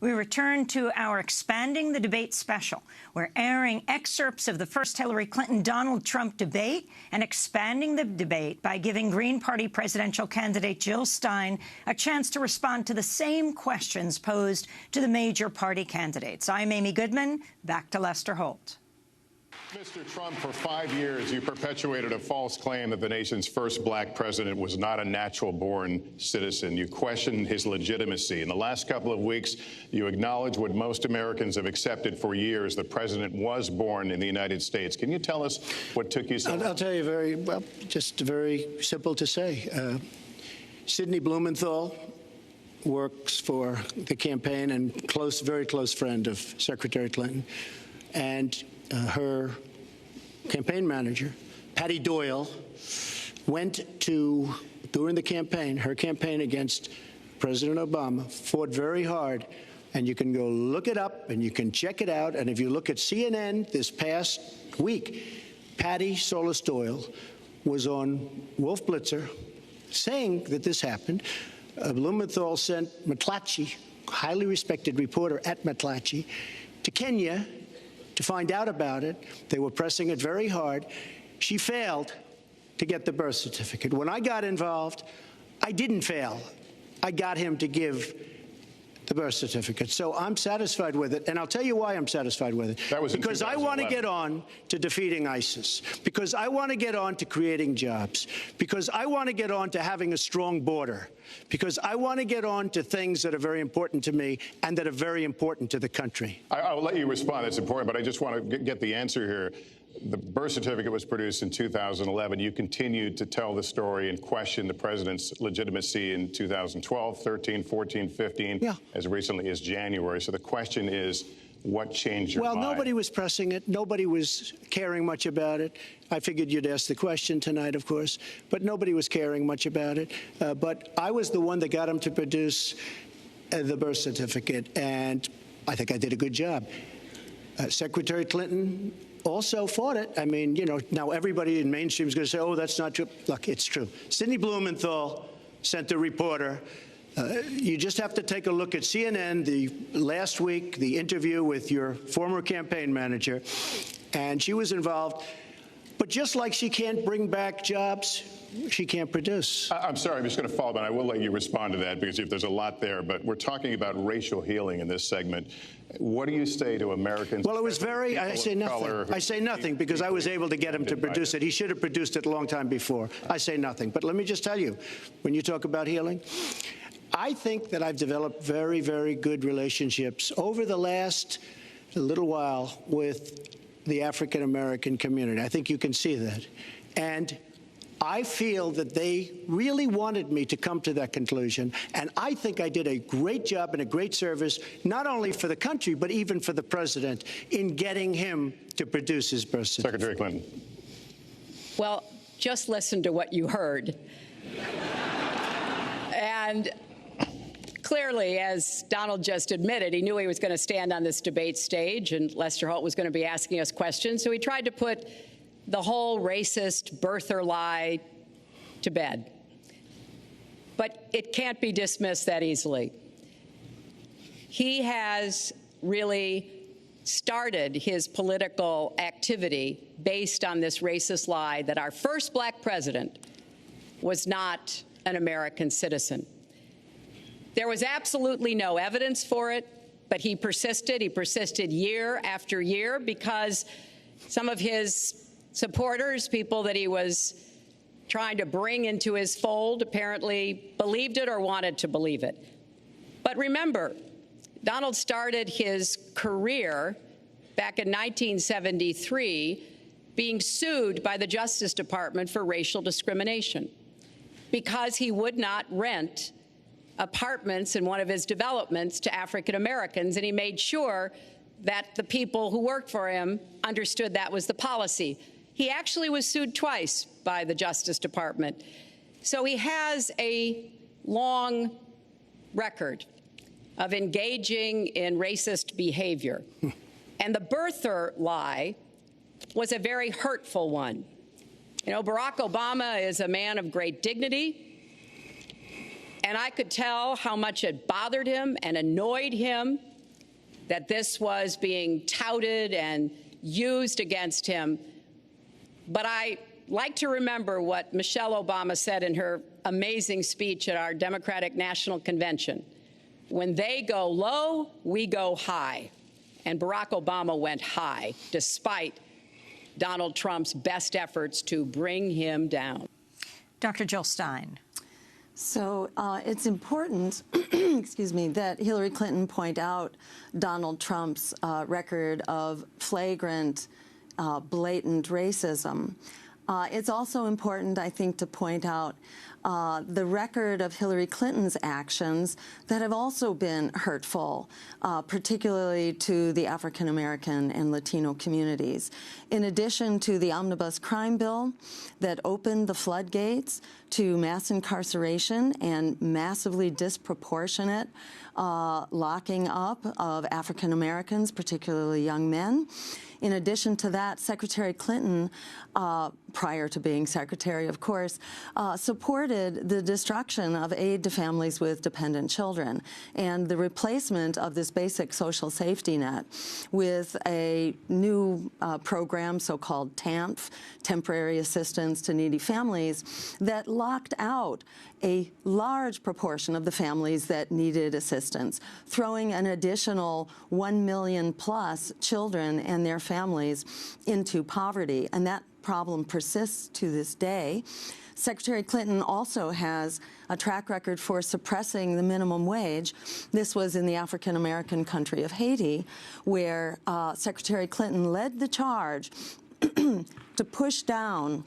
We return to our Expanding the Debate special. We're airing excerpts of the first Hillary Clinton-Donald Trump debate and expanding the debate by giving Green Party presidential candidate Jill Stein a chance to respond to the same questions posed to the major party candidates. I'm Amy Goodman. Back to Lester Holt. Mr. Trump, for 5 years, you perpetuated a false claim that the nation's first black president was not a natural-born citizen. You questioned his legitimacy. In the last couple of weeks, you acknowledged what most Americans have accepted for years. The president was born in the United States. Can you tell us what took you so long? I'll tell you just very simple to say. Sidney Blumenthal works for the campaign and very close friend of Secretary Clinton. And her campaign manager, Patty Doyle, went to, during the campaign, her campaign against President Obama, fought very hard. And you can go look it up and you can check it out. And if you look at CNN this past week, Patty Solis Doyle was on Wolf Blitzer saying that this happened. Blumenthal sent McClatchy, highly respected reporter at McClatchy, to Kenya to find out about it. They were pressing it very hard. She failed to get the birth certificate. When I got involved, I didn't fail. I got him to give the birth certificate. So I'm satisfied with it, and I'll tell you why I'm satisfied with it. That was because I want to get on to defeating ISIS, because I want to get on to creating jobs, because I want to get on to having a strong border, because I want to get on to things that are very important to me and that are very important to the country. I'll let you respond. That's important, but I just want to get the answer here. The birth certificate was produced in 2011. You continued to tell the story and question the president's legitimacy in 2012, 13, 14, 15, as recently as January. So the question is, what changed your mind? Well, nobody was pressing it. Nobody was caring much about it. I figured you'd ask the question tonight, of course, but nobody was caring much about it. But I was the one that got him to produce the birth certificate, and I think I did a good job. Secretary Clinton also fought it. I mean, you know, now everybody in mainstream is going to say, oh, that's not true. Look, it's true. Sidney Blumenthal sent a reporter. You just have to take a look at CNN last week, the interview with your former campaign manager, and she was involved. But just like she can't bring back jobs, she can't produce. I'm sorry, I'm just going to follow up, and I will let you respond to that because there's a lot there. But we're talking about racial healing in this segment. What do you say to Americans? Well, it was very, I say nothing. I say nothing because I was able to get him to produce it. He should have produced it a long time before. I say nothing. But let me just tell you, when you talk about healing, I think that I've developed very, very good relationships over the last little while with the African-American community. I think you can see that. And I feel that they really wanted me to come to that conclusion, and I think I did a great job and a great service, not only for the country, but even for the president, in getting him to produce his birth certificate. Secretary Clinton. Well, just listen to what you heard. And clearly, as Donald just admitted, he knew he was going to stand on this debate stage, and Lester Holt was going to be asking us questions, so he tried to put the whole racist birther lie to bed. But it can't be dismissed that easily. He has really started his political activity based on this racist lie that our first black president was not an American citizen. There was absolutely no evidence for it, but he persisted. He persisted year after year because some of his supporters, people that he was trying to bring into his fold, apparently believed it or wanted to believe it. But remember, Donald started his career back in 1973 being sued by the Justice Department for racial discrimination because he would not rent apartments in one of his developments to African Americans, and he made sure that the people who worked for him understood that was the policy. He actually was sued twice by the Justice Department. So he has a long record of engaging in racist behavior. And the birther lie was a very hurtful one. You know, Barack Obama is a man of great dignity, And I could tell how much it bothered him and annoyed him that this was being touted and used against him. But I like to remember what Michelle Obama said in her amazing speech at our Democratic National Convention. When they go low, we go high. And Barack Obama went high, despite Donald Trump's best efforts to bring him down. Dr. Jill Stein. So it's important, excuse me, that Hillary Clinton point out Donald Trump's record of flagrant, blatant racism. It's also important, I think, to point out the record of Hillary Clinton's actions that have also been hurtful, particularly to the African American and Latino communities. In addition to the omnibus crime bill that opened the floodgates to mass incarceration and massively disproportionate locking up of African Americans, particularly young men. In addition to that, Secretary Clinton, prior to being secretary, of course, supported the destruction of aid to families with dependent children and the replacement of this basic social safety net with a new program, so-called TAMF, Temporary Assistance to Needy Families, that locked out a large proportion of the families that needed assistance, throwing an additional 1 million plus children and their families into poverty. And that problem persists to this day. Secretary Clinton also has a track record for suppressing the minimum wage. This was in the African-American country of Haiti, where Secretary Clinton led the charge to push down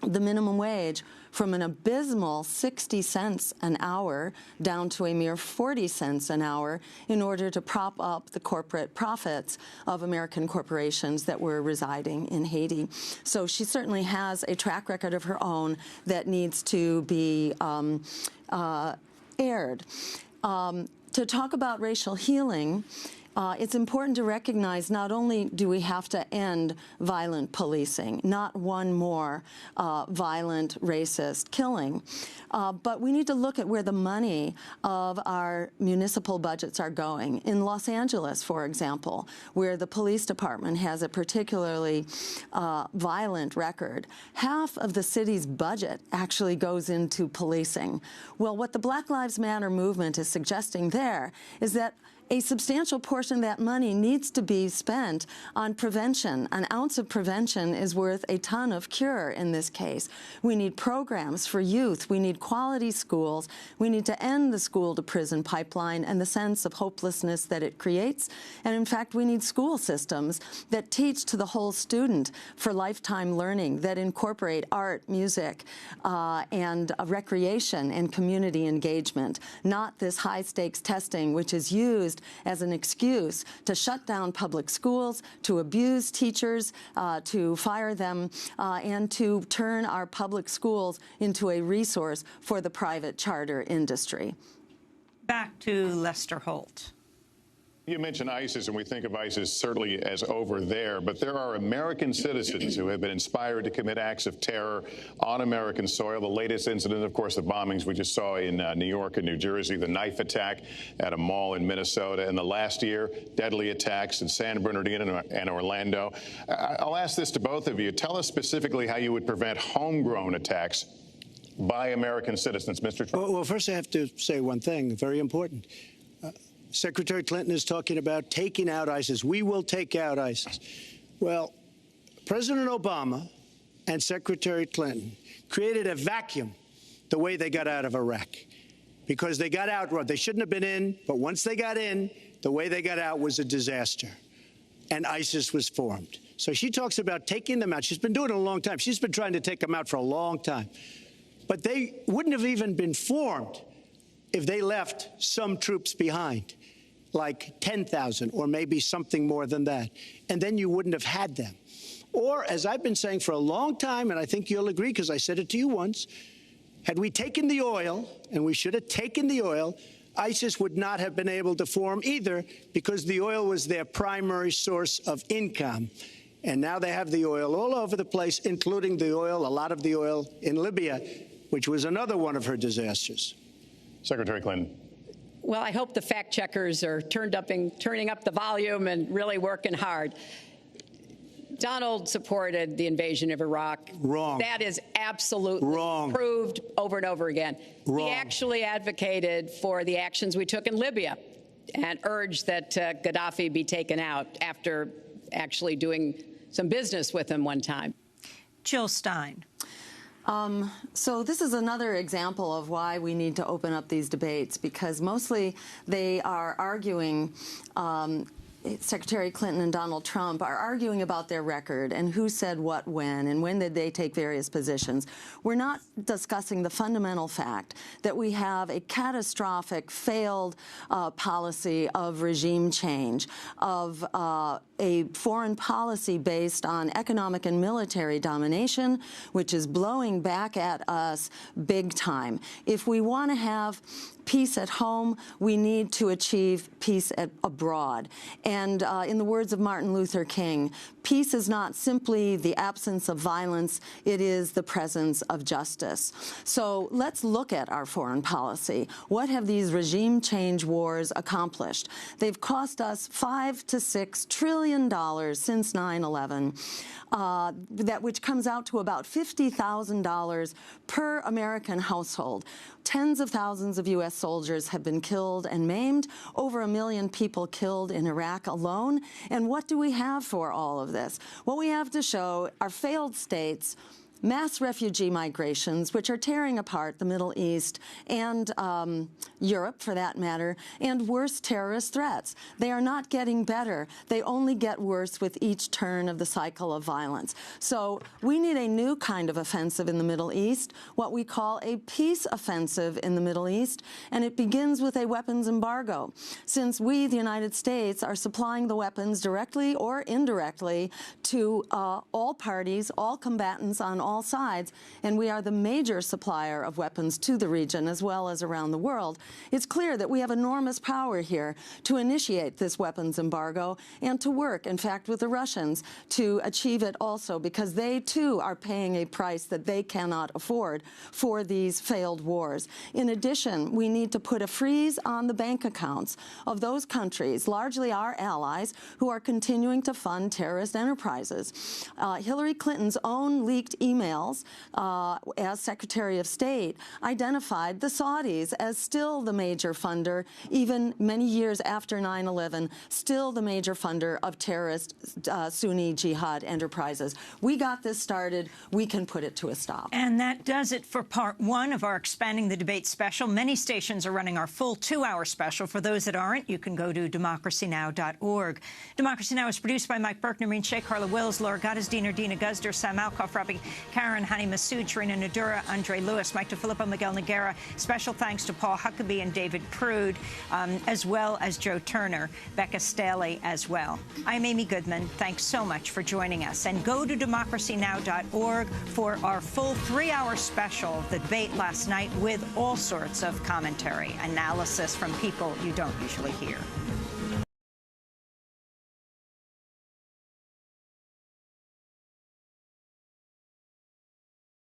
the minimum wage from an abysmal 60 cents an hour down to a mere 40 cents an hour in order to prop up the corporate profits of American corporations that were residing in Haiti. So she certainly has a track record of her own that needs to be aired. To talk about racial healing, it's important to recognize not only do we have to end violent policing, not one more violent racist killing, but we need to look at where the money of our municipal budgets are going. In Los Angeles, for example, where the police department has a particularly violent record, half of the city's budget actually goes into policing. Well, what the Black Lives Matter movement is suggesting there is that a substantial portion of that money needs to be spent on prevention. An ounce of prevention is worth a ton of cure in this case. We need programs for youth. We need quality schools. We need to end the school-to-prison pipeline and the sense of hopelessness that it creates. And in fact, we need school systems that teach to the whole student for lifetime learning, that incorporate art, music, and recreation and community engagement, not this high-stakes testing which is used as an excuse to shut down public schools, to abuse teachers, to fire them, and to turn our public schools into a resource for the private charter industry. Back to Lester Holt. You mentioned ISIS, and we think of ISIS certainly as over there, but there are American citizens who have been inspired to commit acts of terror on American soil. The latest incident, of course, the bombings we just saw in New York and New Jersey, the knife attack at a mall in Minnesota, and the last year, deadly attacks in San Bernardino and Orlando. I'll ask this to both of you. Tell us specifically how you would prevent homegrown attacks by American citizens, Mr. Trump. Well, first I have to say one thing, very important. Secretary Clinton is talking about taking out ISIS. We will take out ISIS. Well, President Obama and Secretary Clinton created a vacuum the way they got out of Iraq, because they got out, they shouldn't have been in, but once they got in, the way they got out was a disaster, and ISIS was formed. So she talks about taking them out. She's been doing it a long time. She's been trying to take them out for a long time. But they wouldn't have even been formed if they left some troops behind, like 10,000 or maybe something more than that, and then you wouldn't have had them. Or, as I've been saying for a long time, and I think you'll agree because I said it to you once, had we taken the oil, and we should have taken the oil, ISIS would not have been able to form either, because the oil was their primary source of income. And now they have the oil all over the place, including the oil, a lot of the oil in Libya, which was another one of her disasters. Secretary Clinton. Well, I hope the fact checkers are turning up the volume and really working hard. Donald supported the invasion of Iraq. Wrong. That is absolutely wrong. Proved over and over again. Wrong. He actually advocated for the actions we took in Libya and urged that Gaddafi be taken out after actually doing some business with him one time. Jill Stein. So this is another example of why we need to open up these debates, because mostly they are arguing Secretary Clinton and Donald Trump are arguing about their record and who said what when and when did they take various positions. We're not discussing the fundamental fact that we have a catastrophic failed policy of regime change, of a foreign policy based on economic and military domination, which is blowing back at us big time. If we want to have peace at home, we need to achieve peace abroad. And in the words of Martin Luther King, peace is not simply the absence of violence, it is the presence of justice. So let's look at our foreign policy. What have these regime change wars accomplished? They've cost us $5 to $6 trillion since 9/11, which comes out to about $50,000 per American household. Tens of thousands of U.S. soldiers have been killed and maimed, over 1 million people killed in Iraq alone. And what do we have for all of this? What we have to show are failed states, mass refugee migrations, which are tearing apart the Middle East and Europe, for that matter, and worse terrorist threats. They are not getting better. They only get worse with each turn of the cycle of violence. So we need a new kind of offensive in the Middle East, what we call a peace offensive in the Middle East, and it begins with a weapons embargo. Since we, the United States, are supplying the weapons directly or indirectly to all parties, all combatants on all sides, and we are the major supplier of weapons to the region as well as around the world, it's clear that we have enormous power here to initiate this weapons embargo and to work, in fact, with the Russians to achieve it also, because they, too, are paying a price that they cannot afford for these failed wars. In addition, we need to put a freeze on the bank accounts of those countries, largely our allies, who are continuing to fund terrorist enterprises. Hillary Clinton's own leaked emails as Secretary of State identified the Saudis as still the major funder, even many years after 9/11, still the major funder of terrorist Sunni jihad enterprises. We got this started. We can put it to a stop. And that does it for part one of our Expanding the Debate special. Many stations are running our full 2-hour special. For those that aren't, you can go to democracynow.org. Democracy Now! Is produced by Mike Burke, Noreen Sheikh, Carla Wills, Laura Gottesdiener, Dina Guzder, Sam Alcoff, Robbie Karen, Hani Massoud, Tarina Nadura, Andre Lewis, Mike DeFilippo, Miguel Noguera. Special thanks to Paul Huckabee and David Prude, as well as Joe Turner, Becca Staley as well. I'm Amy Goodman. Thanks so much for joining us. And go to democracynow.org for our full 3-hour special, the debate last night, with all sorts of commentary, analysis from people you don't usually hear.